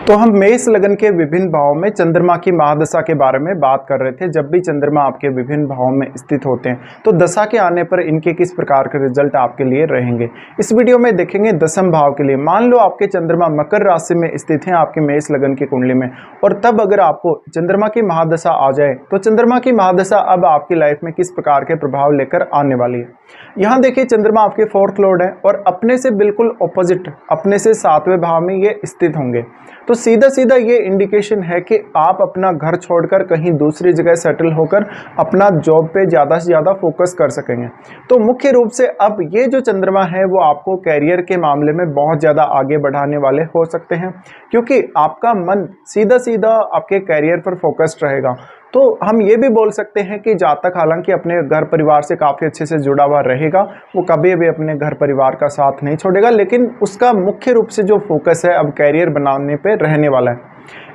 तो हम मेष लगन के विभिन्न भावों में चंद्रमा की महादशा के बारे में बात कर रहे थे। जब भी चंद्रमा आपके विभिन्न भावों में स्थित होते हैं तो दशा के आने पर इनके किस प्रकार के रिजल्ट आपके लिए रहेंगे, इस वीडियो में देखेंगे। दशम भाव के लिए मान लो आपके चंद्रमा मकर राशि में स्थित हैं आपके मेष लगन की कुंडली में, और तब अगर आपको चंद्रमा की महादशा आ जाए तो चंद्रमा की महादशा अब आपकी लाइफ में किस प्रकार के प्रभाव लेकर आने वाली है। यहाँ देखिए, चंद्रमा आपके 4th लॉर्ड है और अपने से बिल्कुल ऑपोजिट, अपने से 7वें भाव में ये स्थित होंगे। तो सीधा सीधा ये इंडिकेशन है कि आप अपना घर छोड़कर कहीं दूसरी जगह सेटल होकर अपना जॉब पे ज़्यादा से ज़्यादा फोकस कर सकेंगे। तो मुख्य रूप से अब ये जो चंद्रमा है वो आपको कैरियर के मामले में बहुत ज़्यादा आगे बढ़ाने वाले हो सकते हैं, क्योंकि आपका मन सीधा सीधा आपके कैरियर पर फोकस्ड रहेगा। तो हम ये भी बोल सकते हैं कि जातक हालांकि अपने घर परिवार से काफ़ी अच्छे से जुड़ा हुआ रहेगा, वो कभी भी अपने घर परिवार का साथ नहीं छोड़ेगा, लेकिन उसका मुख्य रूप से जो फोकस है अब कैरियर बनाने पे रहने वाला है।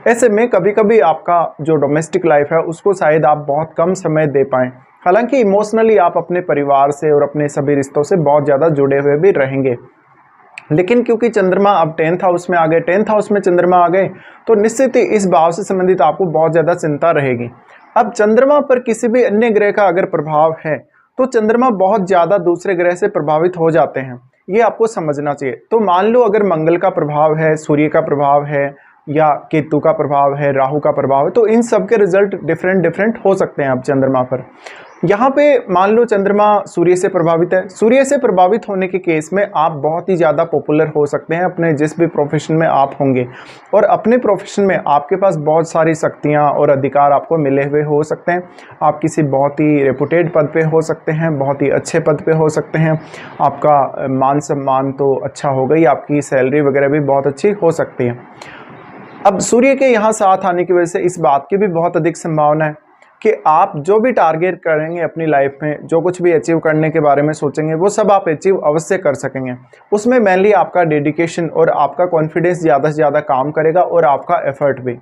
ऐसे में कभी कभी आपका जो डोमेस्टिक लाइफ है उसको शायद आप बहुत कम समय दे पाएँ। हालांकि इमोशनली आप अपने परिवार से और अपने सभी रिश्तों से बहुत ज़्यादा जुड़े हुए भी रहेंगे, लेकिन क्योंकि चंद्रमा अब 10th हाउस में आ गए, 10th हाउस में चंद्रमा आ गए तो निश्चित ही इस भाव से संबंधित आपको बहुत ज़्यादा चिंता रहेगी। अब चंद्रमा पर किसी भी अन्य ग्रह का अगर प्रभाव है तो चंद्रमा बहुत ज़्यादा दूसरे ग्रह से प्रभावित हो जाते हैं, ये आपको समझना चाहिए। तो मान लो अगर मंगल का प्रभाव है, सूर्य का प्रभाव है, या केतु का प्रभाव है, राहु का प्रभाव है, तो इन सब के रिजल्ट डिफरेंट हो सकते हैं अब चंद्रमा पर। यहाँ पे मान लो चंद्रमा सूर्य से प्रभावित है, सूर्य से प्रभावित होने के केस में आप बहुत ही ज़्यादा पॉपुलर हो सकते हैं अपने जिस भी प्रोफेशन में आप होंगे, और अपने प्रोफेशन में आपके पास बहुत सारी शक्तियाँ और अधिकार आपको मिले हुए हो सकते हैं। आप किसी बहुत ही रेपुटेड पद पे हो सकते हैं, बहुत ही अच्छे पद पे हो सकते हैं, आपका मान सम्मान तो अच्छा होगा ही, आपकी सैलरी वगैरह भी बहुत अच्छी हो सकती है। अब सूर्य के यहाँ साथ आने की वजह से इस बात की भी बहुत अधिक संभावना है कि आप जो भी टारगेट करेंगे अपनी लाइफ में, जो कुछ भी अचीव करने के बारे में सोचेंगे, वो सब आप अचीव अवश्य कर सकेंगे। उसमें मेनली आपका डेडिकेशन और आपका कॉन्फिडेंस ज़्यादा से ज़्यादा काम करेगा और आपका एफर्ट भी।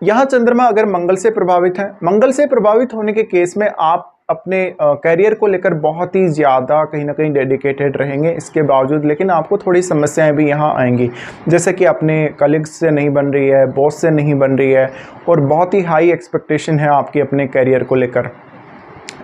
यहाँ चंद्रमा अगर मंगल से प्रभावित है, मंगल से प्रभावित होने के केस में आप अपने कैरियर को लेकर बहुत ही ज़्यादा कहीं ना कहीं डेडिकेटेड रहेंगे इसके बावजूद, लेकिन आपको थोड़ी समस्याएं भी यहाँ आएंगी, जैसे कि अपने कलीग्स से नहीं बन रही है, बॉस से नहीं बन रही है, और बहुत ही हाई एक्सपेक्टेशन है आपकी अपने कैरियर को लेकर।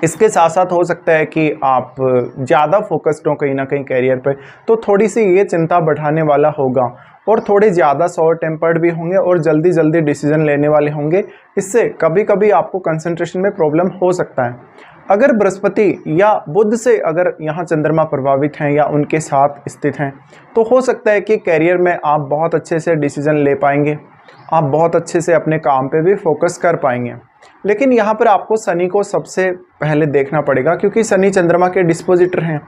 इसके साथ साथ हो सकता है कि आप ज़्यादा फोकस्ड हो कहीं ना कहीं कैरियर पे, तो थोड़ी सी ये चिंता बढ़ाने वाला होगा, और थोड़े ज़्यादा शॉर्ट टेम्पर्ड भी होंगे और जल्दी जल्दी डिसीजन लेने वाले होंगे। इससे कभी कभी आपको कंसंट्रेशन में प्रॉब्लम हो सकता है। अगर बृहस्पति या बुध से अगर यहाँ चंद्रमा प्रभावित हैं या उनके साथ स्थित हैं तो हो सकता है कि कैरियर में आप बहुत अच्छे से डिसीजन ले पाएंगे, आप बहुत अच्छे से अपने काम पे भी फोकस कर पाएंगे। लेकिन यहाँ पर आपको शनि को सबसे पहले देखना पड़ेगा, क्योंकि शनि चंद्रमा के डिस्पोजिटर हैं,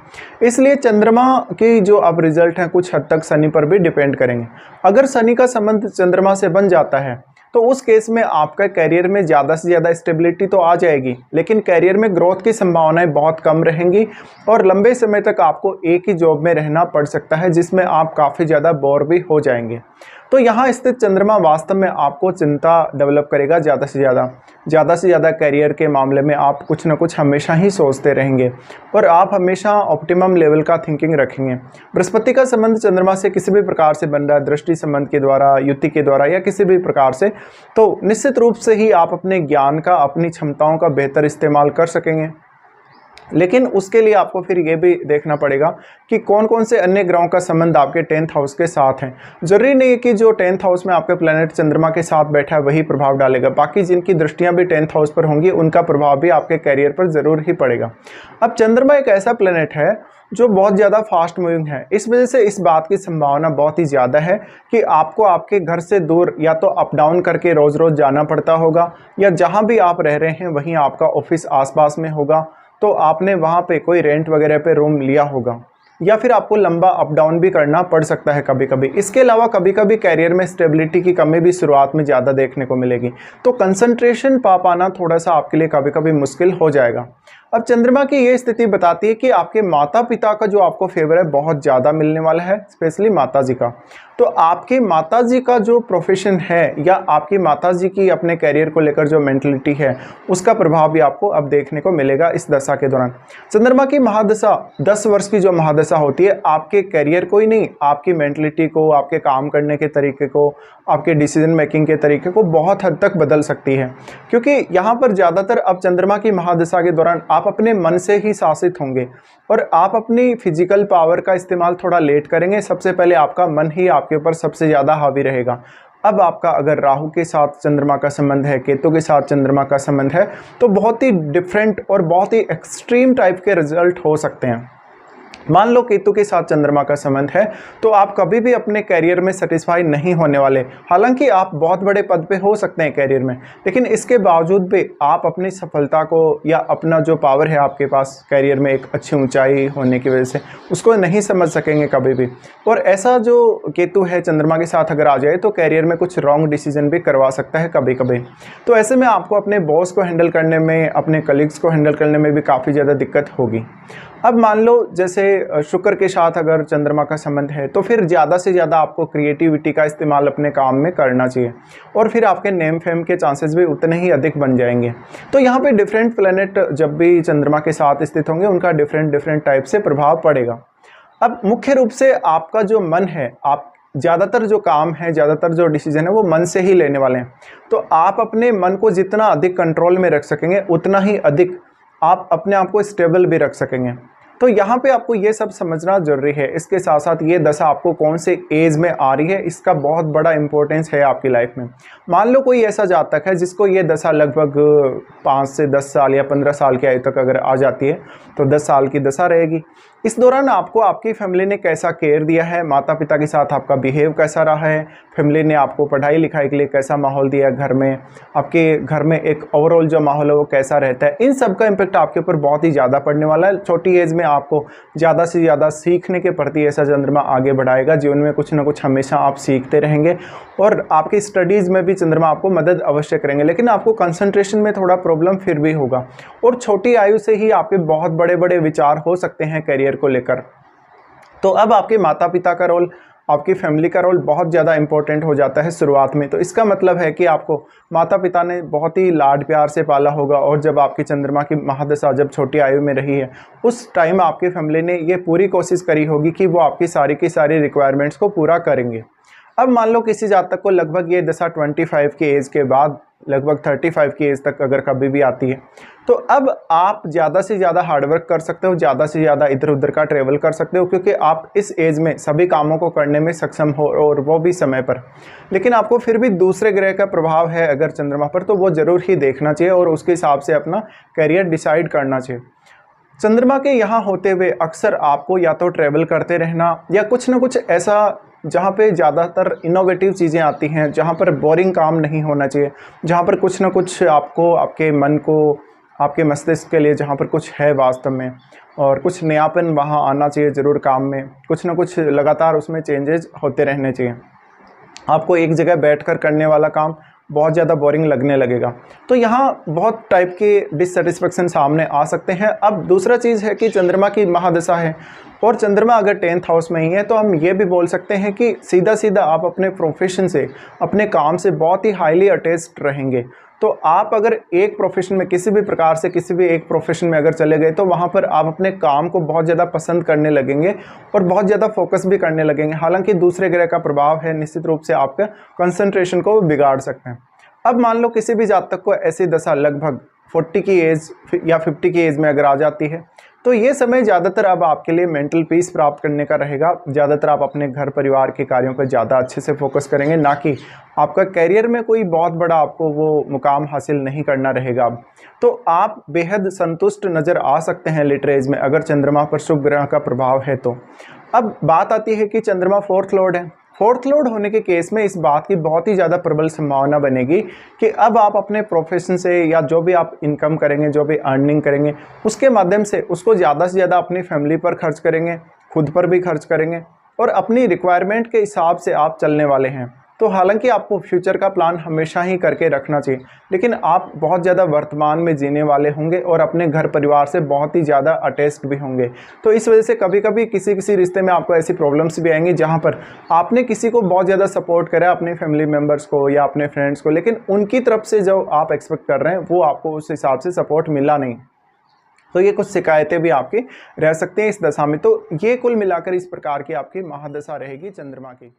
इसलिए चंद्रमा की जो अब रिजल्ट हैं कुछ हद तक शनि पर भी डिपेंड करेंगे। अगर शनि का संबंध चंद्रमा से बन जाता है तो उस केस में आपका कैरियर में ज़्यादा से ज़्यादा स्टेबिलिटी तो आ जाएगी, लेकिन कैरियर में ग्रोथ की संभावनाएं बहुत कम रहेंगी और लंबे समय तक आपको एक ही जॉब में रहना पड़ सकता है, जिसमें आप काफ़ी ज़्यादा बोर भी हो जाएंगे। तो यहाँ स्थित चंद्रमा वास्तव में आपको चिंता डेवलप करेगा ज़्यादा से ज़्यादा कैरियर के मामले में आप कुछ ना कुछ हमेशा ही सोचते रहेंगे और आप हमेशा ऑप्टिमम लेवल का थिंकिंग रखेंगे। बृहस्पति का संबंध चंद्रमा से किसी भी प्रकार से बन रहा है, दृष्टि संबंध के द्वारा, युति के द्वारा या किसी भी प्रकार से, तो निश्चित रूप से ही आप अपने ज्ञान का, अपनी क्षमताओं का बेहतर इस्तेमाल कर सकेंगे। लेकिन उसके लिए आपको फिर ये भी देखना पड़ेगा कि कौन कौन से अन्य ग्रहों का संबंध आपके 10th हाउस के साथ हैं। जरूरी नहीं है कि जो 10th हाउस में आपके प्लैनेट चंद्रमा के साथ बैठा है वही प्रभाव डालेगा, बाकी जिनकी दृष्टियां भी 10th हाउस पर होंगी उनका प्रभाव भी आपके कैरियर पर जरूर ही पड़ेगा। अब चंद्रमा एक ऐसा प्लैनेट है जो बहुत ज़्यादा फास्ट मूविंग है, इस वजह से इस बात की संभावना बहुत ही ज़्यादा है कि आपको आपके घर से दूर या तो अप डाउन करके रोज़ रोज़ जाना पड़ता होगा, या जहाँ भी आप रह रहे हैं वहीं आपका ऑफिस आसपास में होगा, तो आपने वहाँ पे कोई रेंट वगैरह पे रूम लिया होगा, या फिर आपको लंबा अप डाउन भी करना पड़ सकता है कभी कभी। इसके अलावा कभी कभी कैरियर में स्टेबिलिटी की कमी भी शुरुआत में ज़्यादा देखने को मिलेगी, तो कंसंट्रेशन पा पाना थोड़ा सा आपके लिए कभी कभी मुश्किल हो जाएगा। अब चंद्रमा की ये स्थिति बताती है कि आपके माता पिता का जो आपको फेवर है बहुत ज़्यादा मिलने वाला है, स्पेशली माता जी का। तो आपके माताजी का जो प्रोफेशन है या आपकी माताजी की अपने करियर को लेकर जो मेंटलिटी है, उसका प्रभाव भी आपको अब देखने को मिलेगा इस दशा के दौरान। चंद्रमा की महादशा 10 वर्ष की जो महादशा होती है, आपके करियर को ही नहीं, आपकी मेंटलिटी को, आपके काम करने के तरीके को, आपके डिसीजन मेकिंग के तरीके को बहुत हद तक बदल सकती है। क्योंकि यहाँ पर ज़्यादातर अब चंद्रमा की महादशा के दौरान आप अपने मन से ही शासित होंगे और आप अपनी फिजिकल पावर का इस्तेमाल थोड़ा लेट करेंगे। सबसे पहले आपका मन ही आपके ऊपर सबसे ज़्यादा हावी रहेगा। अब आपका अगर राहु के साथ चंद्रमा का संबंध है, केतु के साथ चंद्रमा का संबंध है, तो बहुत ही डिफरेंट और बहुत ही एक्सट्रीम टाइप के रिजल्ट हो सकते हैं। मान लो केतु के साथ चंद्रमा का संबंध है, तो आप कभी भी अपने कैरियर में सेटिस्फाई नहीं होने वाले। हालांकि आप बहुत बड़े पद पे हो सकते हैं कैरियर में, लेकिन इसके बावजूद भी आप अपनी सफलता को या अपना जो पावर है आपके पास कैरियर में एक अच्छी ऊंचाई होने की वजह से, उसको नहीं समझ सकेंगे कभी भी। और ऐसा जो केतु है चंद्रमा के साथ अगर आ जाए तो कैरियर में कुछ रॉन्ग डिसीजन भी करवा सकता है कभी कभी। तो ऐसे में आपको अपने बॉस को हैंडल करने में, अपने कलीग्स को हैंडल करने में भी काफ़ी ज़्यादा दिक्कत होगी। अब मान लो जैसे शुक्र के साथ अगर चंद्रमा का संबंध है, तो फिर ज़्यादा से ज़्यादा आपको क्रिएटिविटी का इस्तेमाल अपने काम में करना चाहिए और फिर आपके नेम फेम के चांसेस भी उतने ही अधिक बन जाएंगे। तो यहाँ पे डिफरेंट प्लैनेट जब भी चंद्रमा के साथ स्थित होंगे, उनका डिफरेंट टाइप से प्रभाव पड़ेगा। अब मुख्य रूप से आपका जो मन है, आप ज़्यादातर जो काम है, ज़्यादातर जो डिसीजन है वो मन से ही लेने वाले हैं। तो आप अपने मन को जितना अधिक कंट्रोल में रख सकेंगे, उतना ही अधिक आप अपने आप को स्टेबल भी रख सकेंगे। तो यहाँ पे आपको ये सब समझना जरूरी है। इसके साथ साथ ये दशा आपको कौन से एज में आ रही है, इसका बहुत बड़ा इंपॉर्टेंस है आपकी लाइफ में। मान लो कोई ऐसा जातक है जिसको ये दशा लगभग 5 से 10 साल या 15 साल की आयु तक अगर आ जाती है, तो 10 साल की दशा रहेगी। इस दौरान आपको आपकी फैमिली ने कैसा केयर दिया है, माता पिता के साथ आपका बिहेव कैसा रहा है, फैमिली ने आपको पढ़ाई लिखाई के लिए कैसा माहौल दिया है, घर में आपके घर में एक ओवरऑल जो माहौल है वो कैसा रहता है, इन सब का इम्पेक्ट आपके ऊपर बहुत ही ज़्यादा पड़ने वाला है। छोटी एज में आपको ज़्यादा से ज़्यादा सीखने के प्रति ऐसा चंद्रमा आगे बढ़ाएगा। जीवन में कुछ ना कुछ हमेशा आप सीखते रहेंगे और आपकी स्टडीज़ में भी चंद्रमा आपको मदद अवश्य करेंगे, लेकिन आपको कंसंट्रेशन में थोड़ा प्रॉब्लम फिर भी होगा। और छोटी आयु से ही आपके बहुत बड़े बड़े विचार हो सकते हैं कैरियर को लेकर। तो अब आपके माता पिता का रोल, आपकी फैमिली का रोल बहुत ज़्यादा इंपॉर्टेंट हो जाता है शुरुआत में। तो इसका मतलब है कि आपको माता पिता ने बहुत ही लाड प्यार से पाला होगा और जब आपकी चंद्रमा की महादशा जब छोटी आयु में रही है, उस टाइम आपकी फैमिली ने ये पूरी कोशिश करी होगी कि वो आपकी सारी की सारी रिक्वायरमेंट्स को पूरा करेंगे। अब मान लो किसी जातक को लगभग ये दशा 25 की एज के बाद लगभग 35 की एज तक अगर कभी भी आती है, तो अब आप ज़्यादा से ज़्यादा हार्डवर्क कर सकते हो, ज़्यादा से ज़्यादा इधर उधर का ट्रेवल कर सकते हो, क्योंकि आप इस एज में सभी कामों को करने में सक्षम हो और वो भी समय पर। लेकिन आपको फिर भी दूसरे ग्रह का प्रभाव है अगर चंद्रमा पर, तो वो ज़रूर ही देखना चाहिए और उसके हिसाब से अपना करियर डिसाइड करना चाहिए। चंद्रमा के यहाँ होते हुए अक्सर आपको या तो ट्रैवल करते रहना या कुछ ना कुछ ऐसा जहाँ पे ज़्यादातर इनोवेटिव चीज़ें आती हैं, जहाँ पर बोरिंग काम नहीं होना चाहिए, जहाँ पर कुछ ना कुछ आपको, आपके मन को, आपके मस्तिष्क के लिए जहाँ पर कुछ है वास्तव में, और कुछ नयापन वहाँ आना चाहिए ज़रूर काम में। कुछ ना कुछ लगातार उसमें चेंजेस होते रहने चाहिए। आपको एक जगह बैठकर करने वाला काम बहुत ज़्यादा बोरिंग लगने लगेगा। तो यहाँ बहुत टाइप के डिससेटिस्फेक्शन सामने आ सकते हैं। अब दूसरा चीज़ है कि चंद्रमा की महादशा है और चंद्रमा अगर 10th हाउस में ही है, तो हम ये भी बोल सकते हैं कि सीधा सीधा आप अपने प्रोफेशन से, अपने काम से बहुत ही हाईली अटैच्ड रहेंगे। तो आप अगर एक प्रोफेशन में, किसी भी प्रकार से किसी भी एक प्रोफेशन में अगर चले गए, तो वहाँ पर आप अपने काम को बहुत ज़्यादा पसंद करने लगेंगे और बहुत ज़्यादा फोकस भी करने लगेंगे। हालांकि दूसरे ग्रह का प्रभाव है, निश्चित रूप से आपका कंसंट्रेशन को बिगाड़ सकते हैं। अब मान लो किसी भी जातक को ऐसी दशा लगभग 40 की एज या 50 की एज में अगर आ जाती है, तो ये समय ज़्यादातर अब आपके लिए मेंटल पीस प्राप्त करने का रहेगा। ज़्यादातर आप अपने घर परिवार के कार्यों पर ज़्यादा अच्छे से फोकस करेंगे, ना कि आपका करियर में कोई बहुत बड़ा आपको वो मुकाम हासिल नहीं करना रहेगा। अब तो आप बेहद संतुष्ट नज़र आ सकते हैं लेटर एज में अगर चंद्रमा पर शुभ ग्रह का प्रभाव है तो। अब बात आती है कि चंद्रमा 4th लॉर्ड है। 4th लॉर्ड होने के केस में इस बात की बहुत ही ज़्यादा प्रबल संभावना बनेगी कि अब आप अपने प्रोफेशन से या जो भी आप इनकम करेंगे, जो भी अर्निंग करेंगे, उसके माध्यम से उसको ज़्यादा से ज़्यादा अपनी फैमिली पर खर्च करेंगे, खुद पर भी खर्च करेंगे और अपनी रिक्वायरमेंट के हिसाब से आप चलने वाले हैं। तो हालांकि आपको फ्यूचर का प्लान हमेशा ही करके रखना चाहिए, लेकिन आप बहुत ज़्यादा वर्तमान में जीने वाले होंगे और अपने घर परिवार से बहुत ही ज़्यादा अटैच्ड भी होंगे। तो इस वजह से कभी कभी किसी किसी रिश्ते में आपको ऐसी प्रॉब्लम्स भी आएंगी जहाँ पर आपने किसी को बहुत ज़्यादा सपोर्ट करा, अपने फैमिली मेम्बर्स को या अपने फ्रेंड्स को, लेकिन उनकी तरफ से जो आप एक्सपेक्ट कर रहे हैं वो आपको उस हिसाब से सपोर्ट मिला नहीं। तो ये कुछ शिकायतें भी आपकी रह सकती हैं इस दशा में। तो ये कुल मिलाकर इस प्रकार की आपकी महादशा रहेगी चंद्रमा की।